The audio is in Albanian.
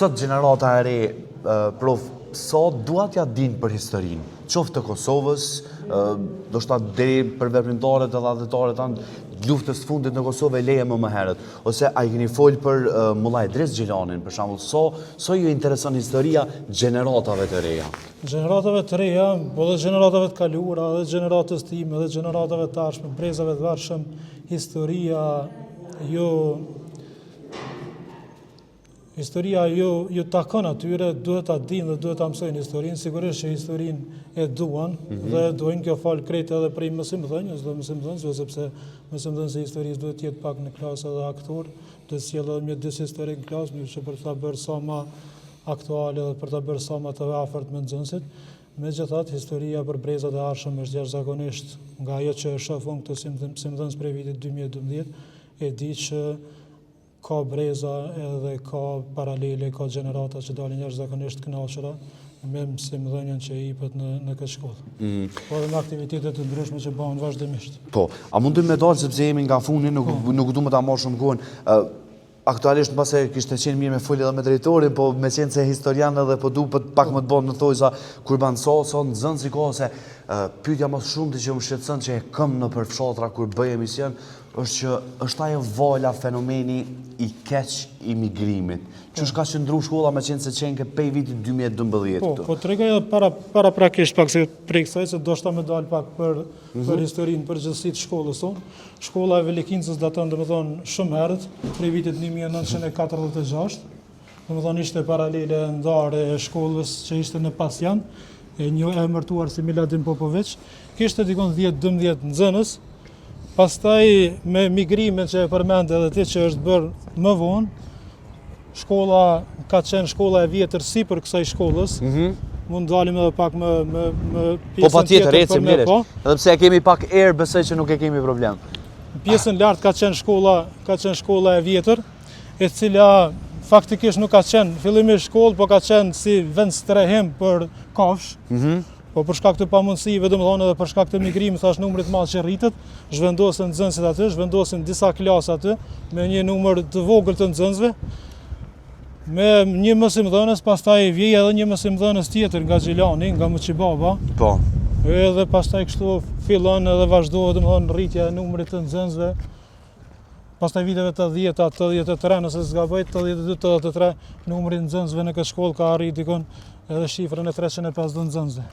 sot gjenerata e re, prof, sot duat ja din për historinë, qoftë të Kosovës, do shta deri për veprimtarët edhe adhetaret tanë luftës të fundit në Kosovë e leje më herët, ose a i keni folë për Mullaj Dres Gjilanin, për shembull, so ju intereson historia gjeneratave të reja? Gjeneratave të reja, po dhe gjeneratave të kaluara, dhe gjeneratës time, dhe gjeneratave të arshme, brezave të varshëm, Historia ju takon atyre, duhet ta dinë dhe duhet ta mësojnë historinë, sigurisht që historinë e duan dhe duhen kjo falë krejt edhe prej mësimdhënjës, dhe mësimdhënësve, sepse mësimdhënësi i historisë duhet jetë pak në klasë edhe aktor, duhet sjellë edhe mjedis historik në klasë, mirë që për ta bërë sa më aktuale dhe për ta bërë sa më të afërt me nxënësit. Megjithatë, historia për brezat e arshëm është jashtëzakonisht nga ajo që e shoh unë këtë mësimdhënës prej vitit 2012, e di që ka breza edhe ka paralele, ka gjenerata që dalin jashtëzakonisht kënaqura me mësimdhënien që jepet në këtë shkollë. Po edhe me aktivitetet të ndryshme që bëhen vazhdimisht. Po, a mundem me dalë sepse jemi nga funi, nuk du më ta marr shumë kohën. Aktualisht mbase kishte qenë mirë me folë edhe me drejtorin, po me qenë se historian edhe po du pak më të bënë në thojza kur ban so nxënës i kohë se pyetja më shumë që më shqetëson që e këm në për fshatra kur bëj emision është që është ajo vala fenomeni i keq i migrimit. Që ka qëndru shkolla me qenë se qenë ke pej vitit 2012. Po tregoj edhe para prakisht pak se prej kësaj se do shta me dalë pak për historinë përgjithësi të shkollës tonë. Shkolla e Velikincës daton domethënë shumë herët, prej vitit 1946. Domethënë ishte paralele ndare e shkollës që ishte në Pasjan, e një emërtuar si Miladin Popović, kishte dikon 10-12 nxënës. Pastaj me migrimin që e përmend edhe ti që është bërë më vonë, shkolla ka qenë shkolla e vjetër si për kësaj shkollës. Mund dalim edhe pak më pjesën po patjetër ecim tjetër. Edhe pse e kemi pak erë, besoj që nuk e kemi problem. Pjesën lart ka qenë shkolla e vjetër, e cila faktikisht nuk ka qenë fillimisht shkollë, po ka qenë si vend strehim për kafsh. Po për shkak të pamundësive, domethënë edhe për shkak të migrimit, thash numrit të madh që rritet, zhvendosen nxënësit aty, zhvendosen disa klasë aty me një numër të vogël të nxënësve. Me një mësimdhënës, pastaj vjej edhe një mësimdhënës tjetër nga Gjilani, nga Muqibaba. Po. Edhe pastaj kështu fillon edhe vazhdohet domethënë rritja e numrit të nxënësve. Pastaj viteve të 10-ta, 83, nëse s'gaboj, 82-83, numri i nxënësve në këtë shkollë ka arrit dikon edhe shifrën e 350 nxënësve.